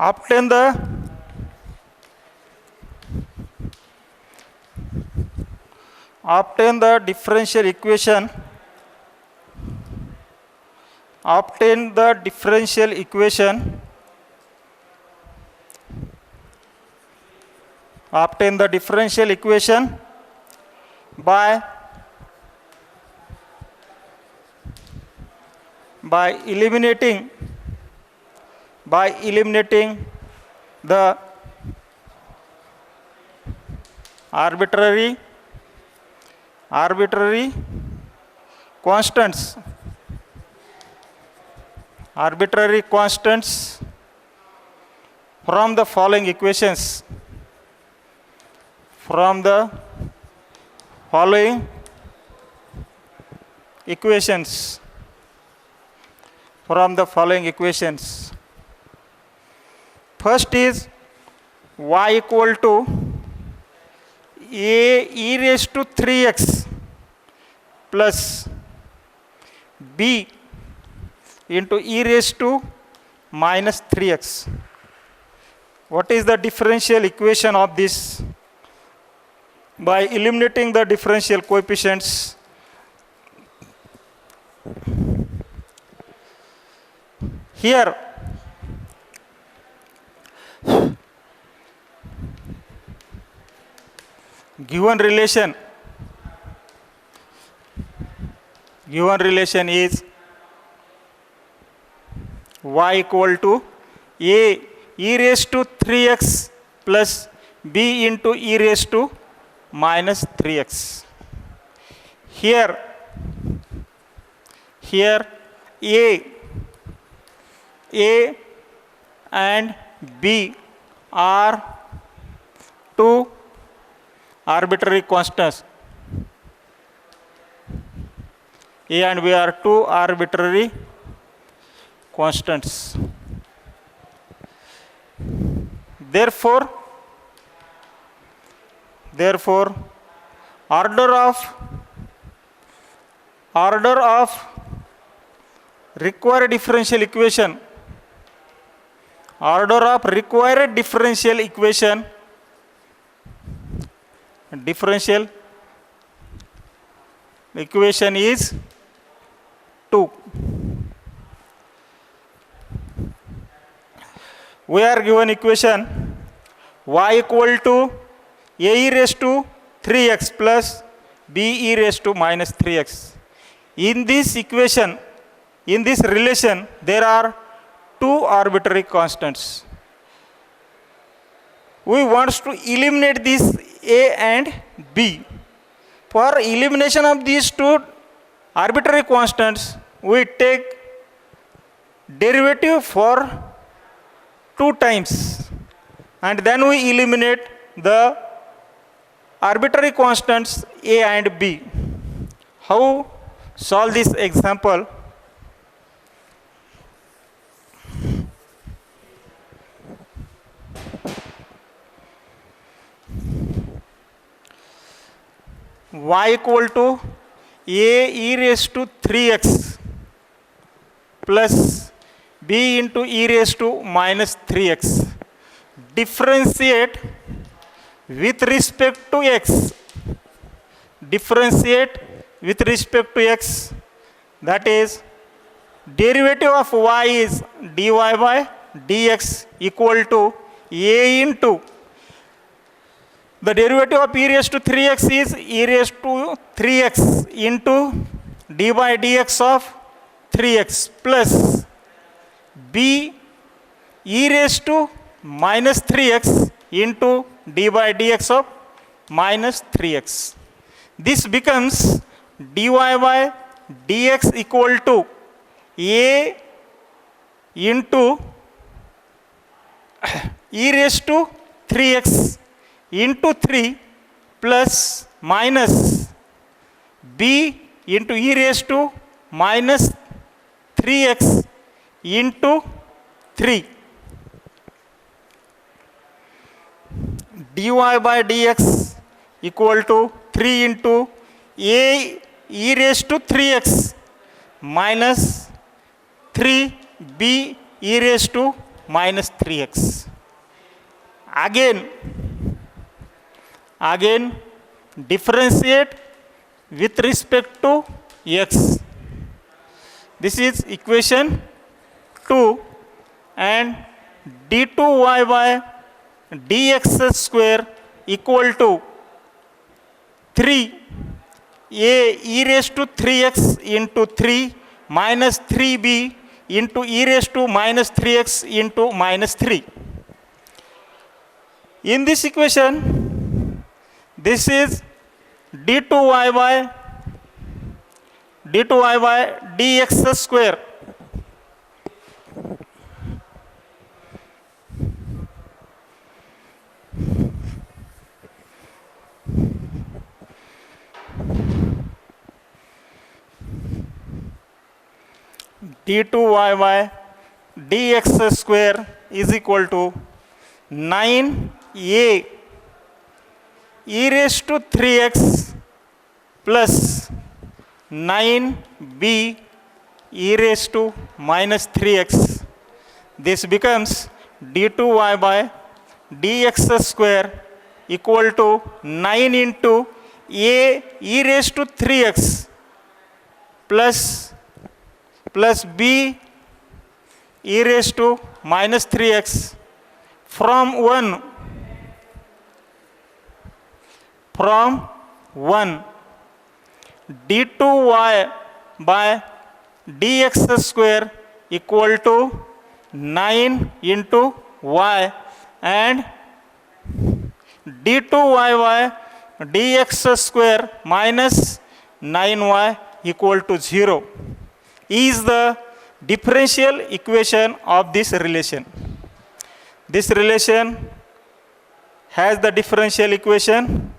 obtain the differential equation, obtain the differential equation by eliminating the arbitrary constants from the following equations, First is y equal to a e raised to 3x plus b into e raised to minus 3x. What is the differential equation of this? By eliminating the differential coefficients, here given relation is y equal to a e raised to 3x plus b into e raised to minus 3x. Here a and b are two arbitrary constants. A and B are two arbitrary constants. Therefore, order of required differential equation is 2. We are given equation y equal to a e raised to 3x plus b e raised to minus 3x. In this equation, in this relation, there are two arbitrary constants. We want to eliminate these a and b. For elimination of these two arbitrary constants, we take derivative for 2 times and then we eliminate the arbitrary constants a and b. How solve this example? Y equal to a e raised to 3x plus b into e raised to minus 3x. Differentiate with respect to x. That is, derivative of y is dy by dx equal to a into the derivative of e raised to 3x is e raised to 3x into d by dx of 3x plus b e raised to minus 3x into d by dx of minus 3x. This becomes dy by dx equal to a into e raised to 3x into 3 plus minus b into e raised to minus 3x into 3. dy by dx equal to 3 into a e raised to 3x minus 3b e raised to minus 3x. Again differentiate with respect to x. This is equation 2, and d2y by dx square equal to 3 a e raised to 3x into 3 minus 3b into e raised to minus 3x into minus 3. In this equation, this is d2y by dx square d2y by dx square is equal to 9a e raised to 3x plus 9b e raised to minus 3x. This becomes d2y by dx square equal to 9 into a e raised to 3x plus b e raised to minus 3x from 1 d2y by dx square equal to 9 into y, and d2y by dx square minus 9y equal to 0 is the differential equation of this relation. This relation has the differential equation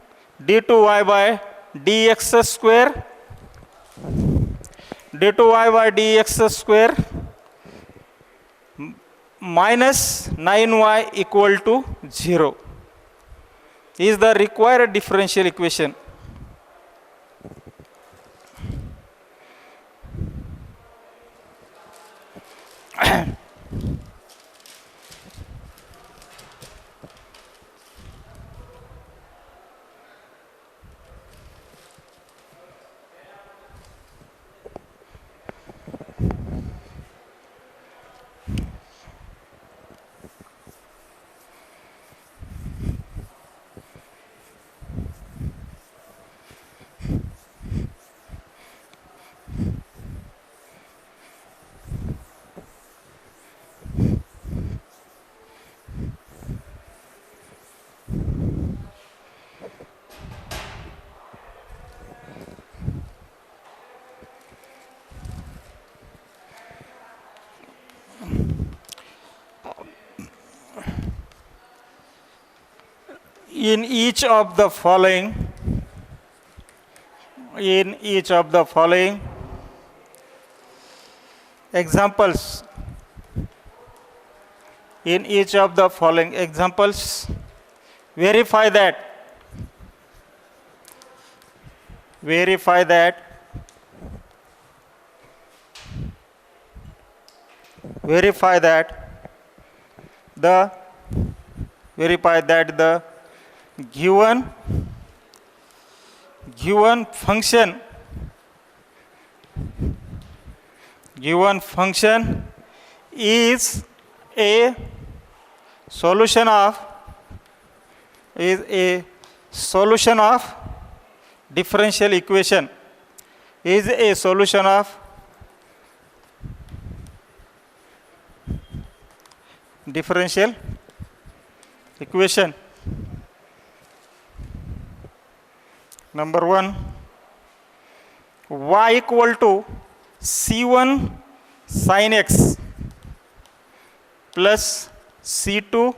d2y by dx square minus 9y equal to 0 is the required differential equation. In each of the following examples, verify that the given function is a solution of differential equation, Number 1, y equal to c1 sin x plus c2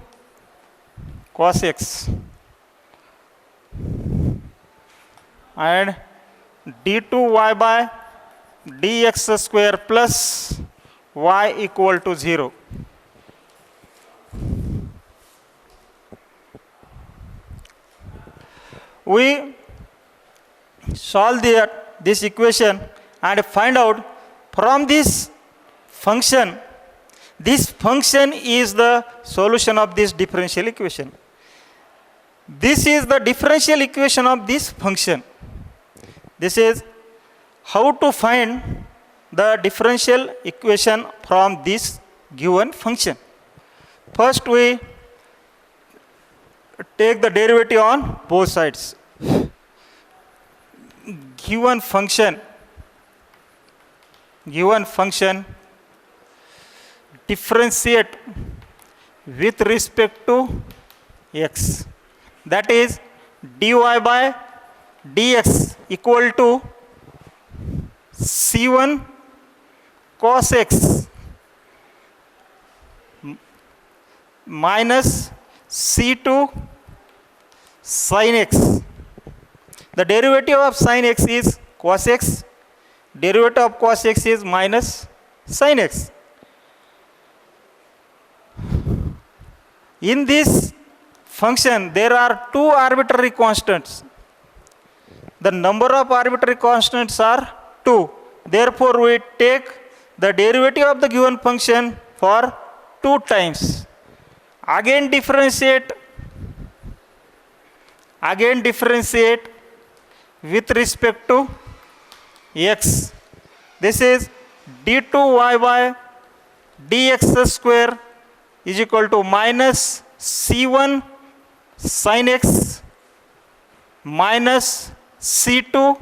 cos x, and d2y by dx square plus y equal to 0. We solve this equation and find out from this function This function is the solution of this differential equation. This is the differential equation of this function. This is how to find the differential equation from this given function. First, we take the derivative on both sides. Given function differentiate with respect to x. That is dy by dx equal to c1 cos x minus c2 sin x. The derivative of sin x is cos x. Derivative of cos x is minus sin x. In this function, there are two arbitrary constants. The number of arbitrary constants are 2. Therefore, we take the derivative of the given function for 2 times. Again differentiate with respect to x. This is d2y by dx square is equal to minus c1 sin x minus c2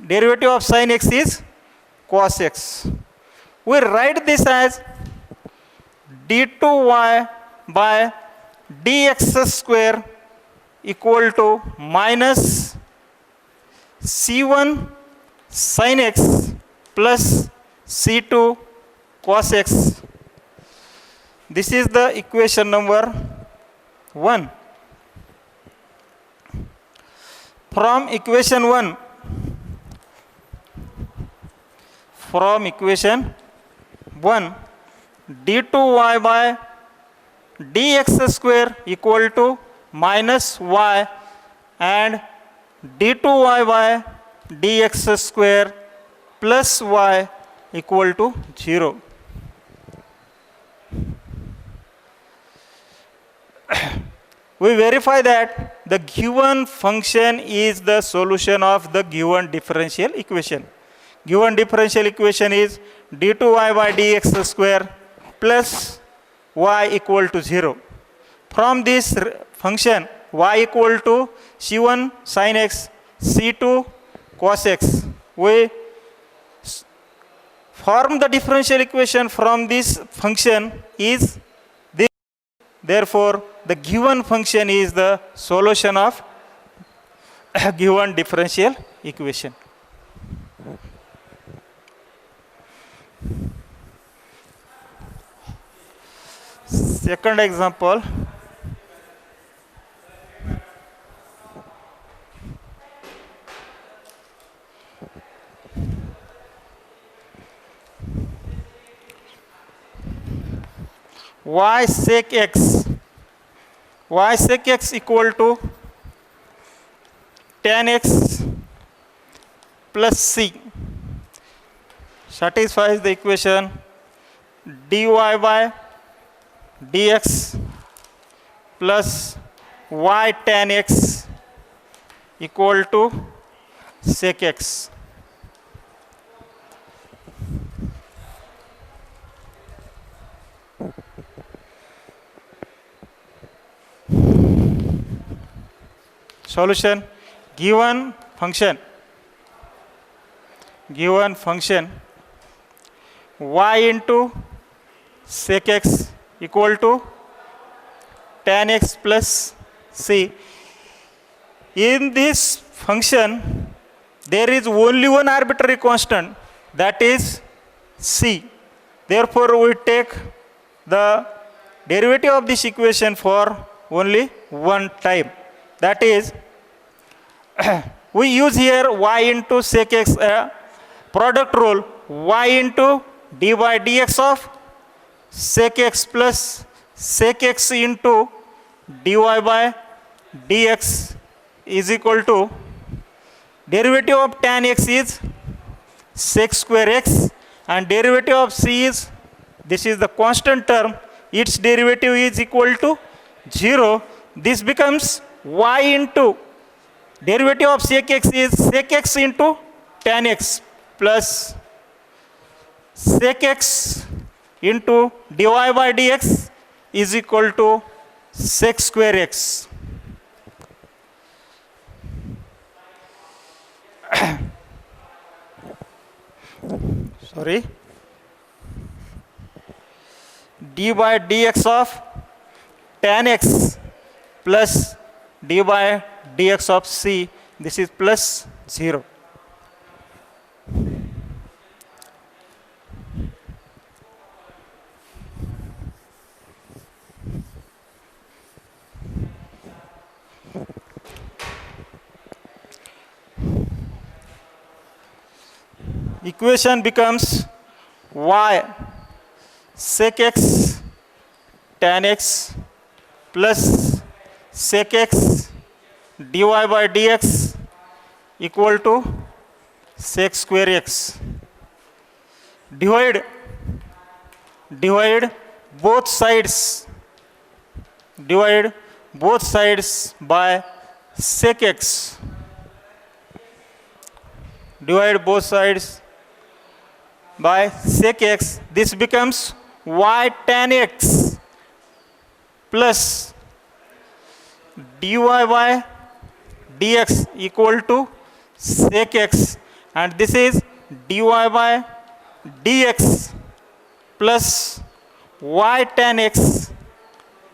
derivative of sin x is cos x. We write this as d2y by dx square equal to minus c1 sin x plus c2 cos x. This is the equation number 1. From equation 1, d2y by dx square equal to minus y and d2y by dx square plus y equal to 0. We verify that the given function is the solution of the given differential equation. Given differential equation is d2y by dx square plus y equal to 0. From this function, y equal to c1 sin x, c2 cos x, we form the differential equation from this function is this. Therefore, the given function is the solution of a given differential equation. Second example. Y sec x equal to tan x plus c satisfies the equation dy by dx plus y tan x equal to sec x. Solution: given function y into sec x equal to tan x plus c. In this function, there is only one arbitrary constant, that is c. Therefore, we take the derivative of this equation for only one time. That is, we use here y into sec x product rule, y into d by dx of sec x plus sec x into dy by dx is equal to derivative of tan x is sec square x and derivative of c is This is the constant term. Its derivative is equal to 0. This becomes y into derivative of sec x is sec x into tan x plus sec x into dy by dx is equal to sec square x. Sorry. D by dx of tan x plus d by dx of c, this is plus 0. Equation becomes y sec x tan x plus sec x dy by dx equal to sec square x. Divide both sides. Divide both sides by sec x. Divide both sides by sec x. This becomes y tan x plus dy by dx equal to sec x, and this is dy by dx plus y tan x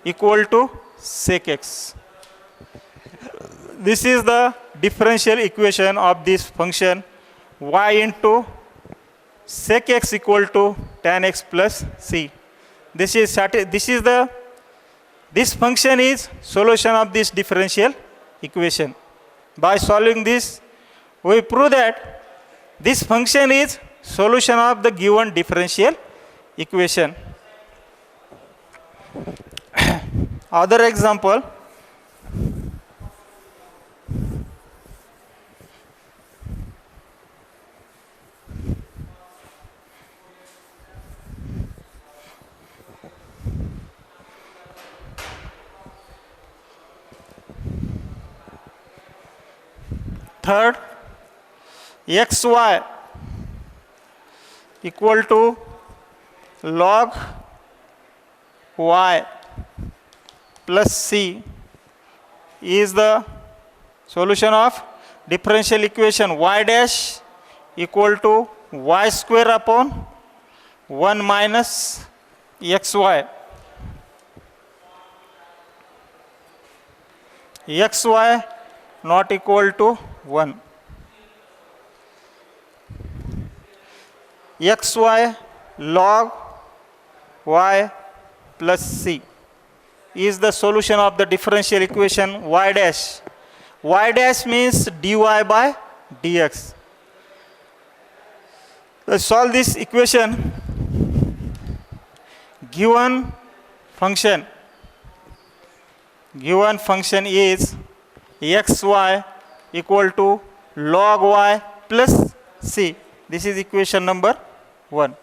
equal to sec x. This is the differential equation of this function y into sec x equal to tan x plus c. This function is solution of this differential equation. By solving this, we prove that this function is solution of the given differential equation. Other example, third, xy equal to log y plus c is the solution of differential equation y dash equal to y square upon 1 minus xy. Xy not equal to 1. Xy log y plus c is the solution of the differential equation y dash. Y dash means dy by dx. Let's solve this equation. Given function is xy equal to log y plus c. This is equation number 1.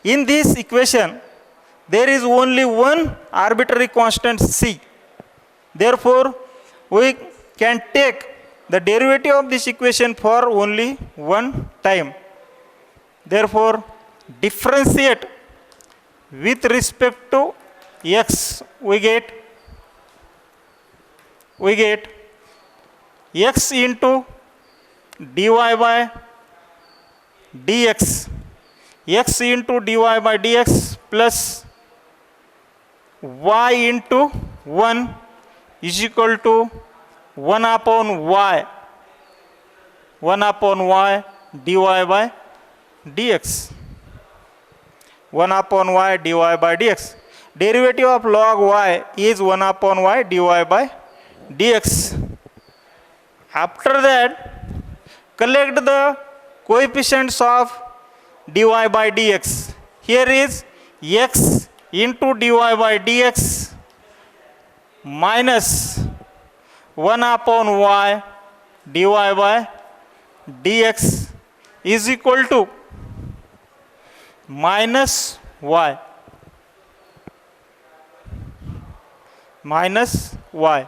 In this equation, there is only one arbitrary constant c. Therefore, we can take the derivative of this equation for only one time. Therefore, differentiate with respect to x, we get x into dy by dx, x into dy by dx plus y into 1 is equal to 1 upon y dy by dx. 1 upon y dy by dx. Derivative of log y is 1 upon y dy by dx. After that, collect the coefficients of dy by dx. Here is x into dy by dx minus 1 upon y dy by dx is equal to minus y. minus y.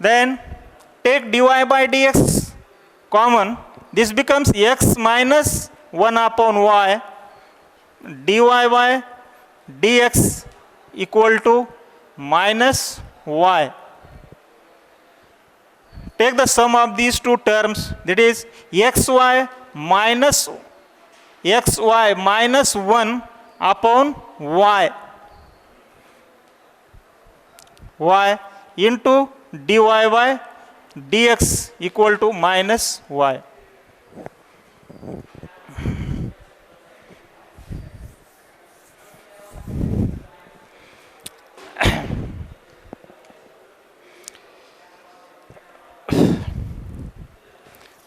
Then take dy by dx common. This becomes x minus 1 upon y. Dy by dx equal to minus y. Take the sum of these two terms, that is xy minus 1 upon y into dy by dx equal to minus y.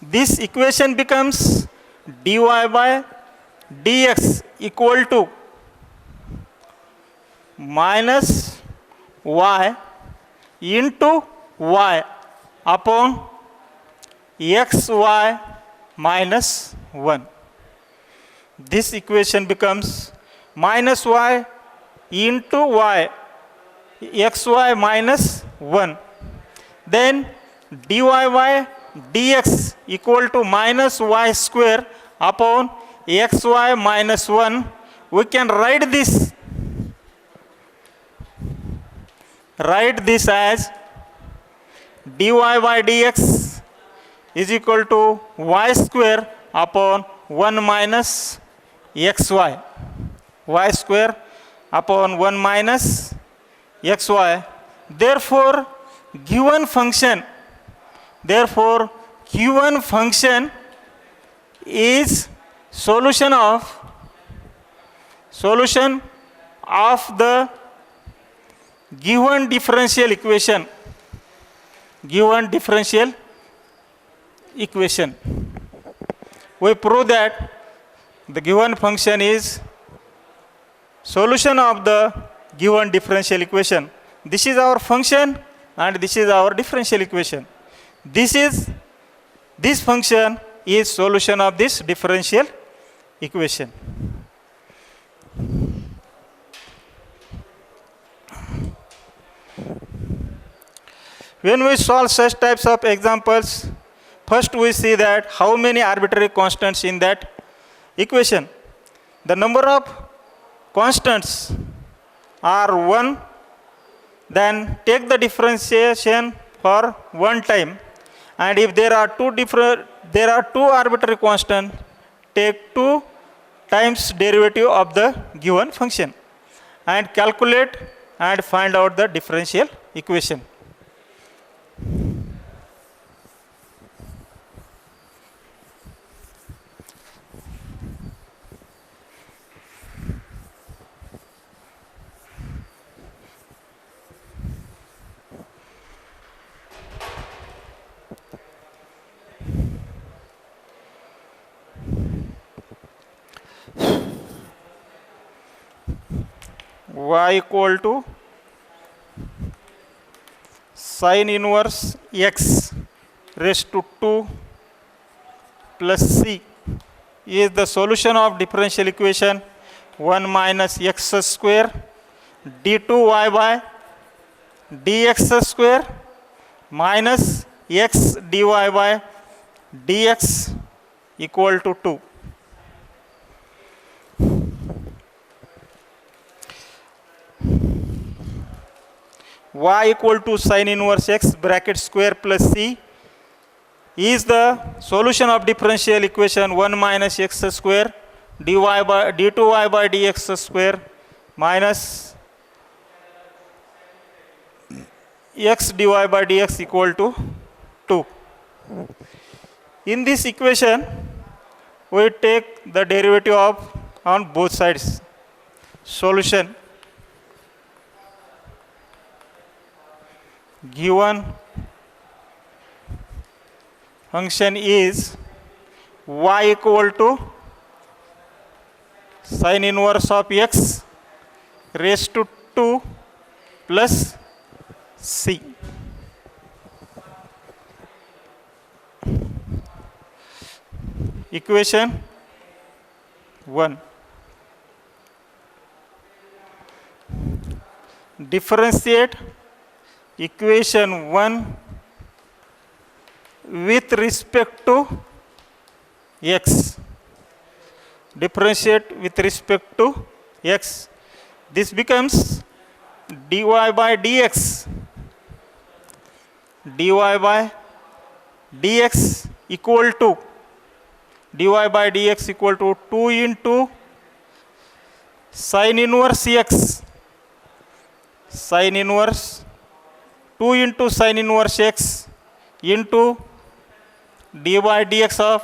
This equation becomes dy by dx equal to minus y into y upon xy minus 1. This equation becomes minus y into y, xy minus 1. Then dy by dx equal to minus y square upon xy minus 1. We can write this as dy by dx is equal to y square upon 1 minus xy. Y square upon 1 minus xy. Therefore, given function is solution of the given differential equation. We prove that the given function is solution of the given differential equation. This is our function and this is our differential equation. This function is solution of this differential equation. When we solve such types of examples, first we see that how many arbitrary constants in that equation. The number of constants are 1. Then take the differentiation for one time, and if there are two arbitrary constants, take 2 times derivative of the given function and calculate and find out the differential equation. Y equal to sin inverse x raised to 2 plus c is the solution of differential equation 1 minus x square d2y by dx square minus x dy by dx equal to 2. Y equal to sin inverse x bracket square plus c is the solution of differential equation 1 minus x square d2y by dx square minus x dy by dx equal to 2. In this equation, we take the derivative on both sides. Solution: given function is y equal to sin inverse of x raised to 2 plus c. Equation 1. differentiate equation 1 with respect to x. Differentiate with respect to x. This becomes dy by dx. dy by dx equal to dy by dx equal to 2 into sin inverse x. Sin inverse 2 into sin inverse x into dy by dx of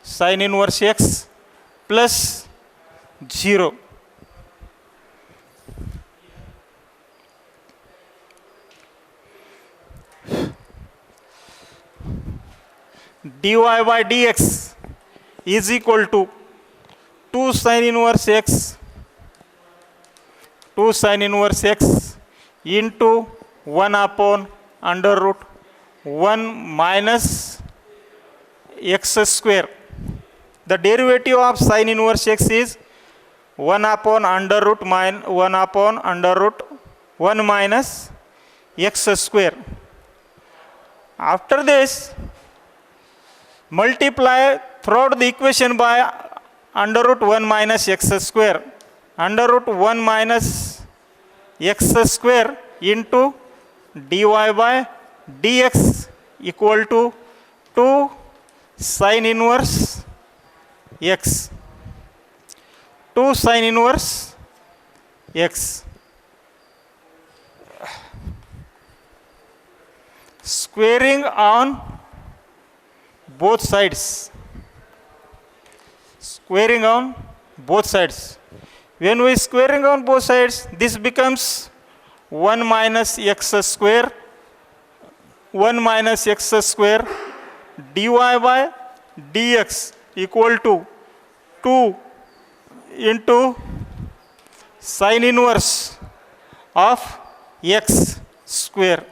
sin inverse x plus 0. dy by dx is equal to 2 sin inverse x, 2 sin inverse x into 1 upon under root 1 minus x square. The derivative of sin inverse x is 1 upon under root 1 minus x square. After this, multiply throughout the equation by under root 1 minus x square. Under root 1 minus x square into dy by dx equal to 2 sin inverse x. 2 sin inverse x. Squaring on both sides. Squaring on both sides. When we squaring on both sides, this becomes 1 minus x square, 1 minus x square dy by dx equal to 2 into sin inverse of x square.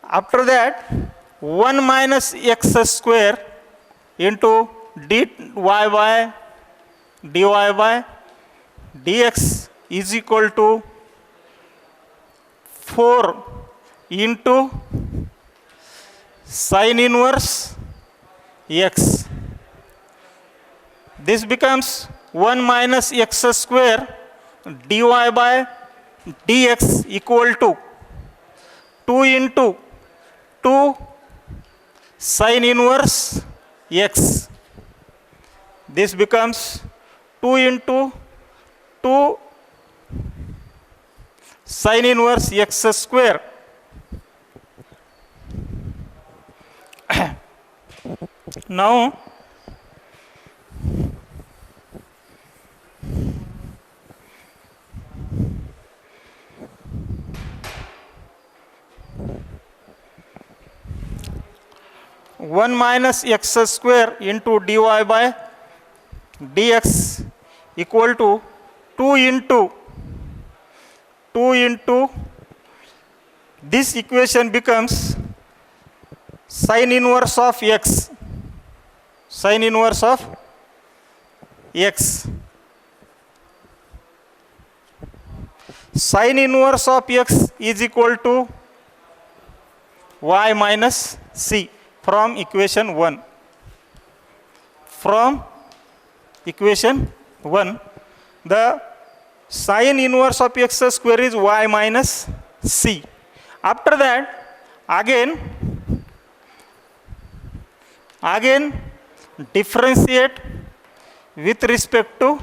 After that, 1 minus x square into dy by dx is equal to 4 into sin inverse x. This becomes 1 minus x square dy by dx equal to 2 into 2 sin inverse x. This becomes 2 into 2 sin inverse x square. Now, one minus x square into dy by dx equal to 2 into this equation becomes sin inverse of x. Sin inverse of x. Sin inverse of x is equal to y minus c from equation 1. From equation 1, the sin inverse of x square is y minus c. After that, again differentiate with respect to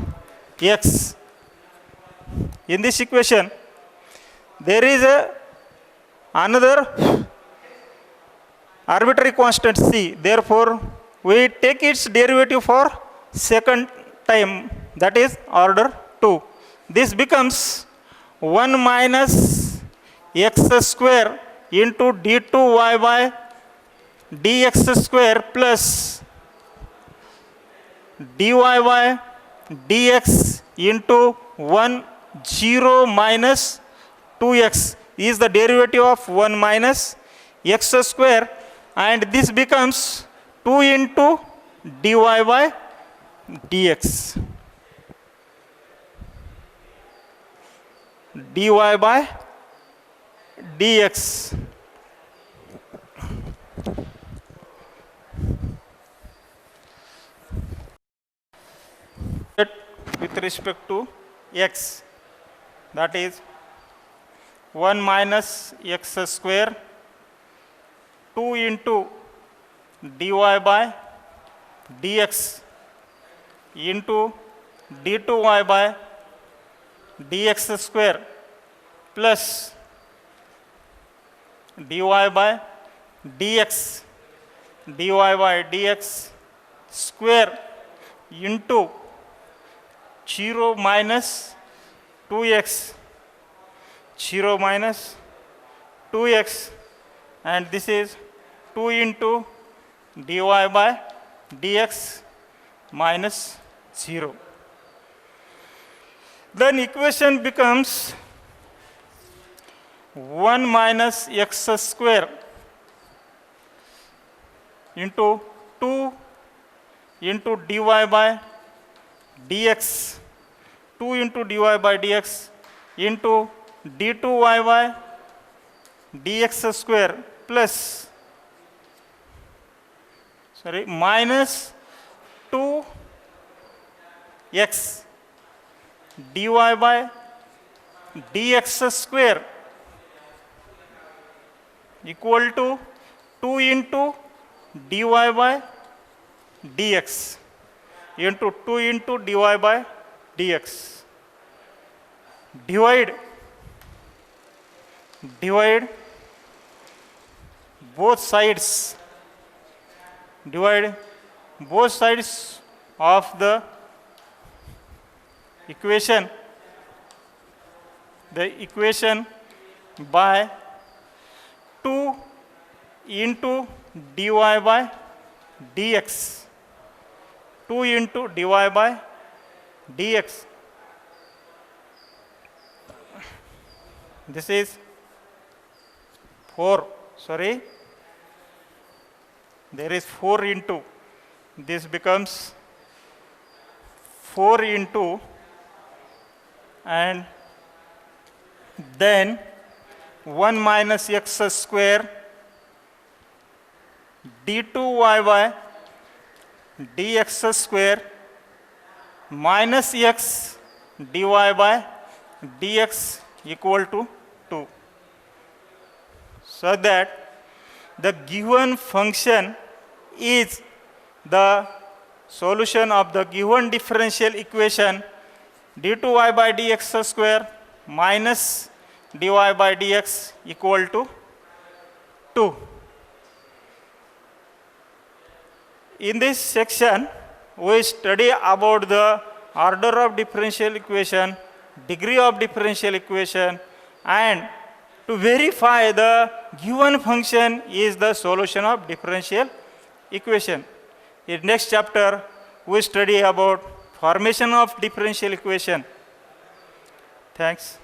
x. In this equation, there is another arbitrary constant c. Therefore, we take its derivative for second time, that is order 2. This becomes 1 minus x square into d2y by dx square plus dy by dx into 1 0 minus 2x is the derivative of 1 minus x square, and this becomes 2 into dy by dx, dy by dx. With respect to x, that is 1 minus x square 2 into dy by dx into d2y by dx square plus dy by dx by dx square into 0 minus 2x, 0 minus 2x, and this is 2 into dy by dx minus 0. Then equation becomes 1 minus x square into 2 into dy by dx, 2 into dy by dx into d2y by dx square plus minus 2x dy by dx square equal to 2 into dy by dx into 2 into dy by dx. Divide both sides. Divide both sides of the equation. The equation by 2 into dy by dx. 2 into dy by dx. This is 4. Sorry. There is 4 into. This becomes 4 into, and then 1 minus x square d2y by dx square minus x dy by dx equal to 2. So that the given function is the solution of the given differential equation d2y by dx square minus dy by dx equal to 2. In this section, we study about the order of differential equation, degree of differential equation, and to verify the given function is the solution of differential equation. In next chapter, we study about formation of differential equation. Thanks.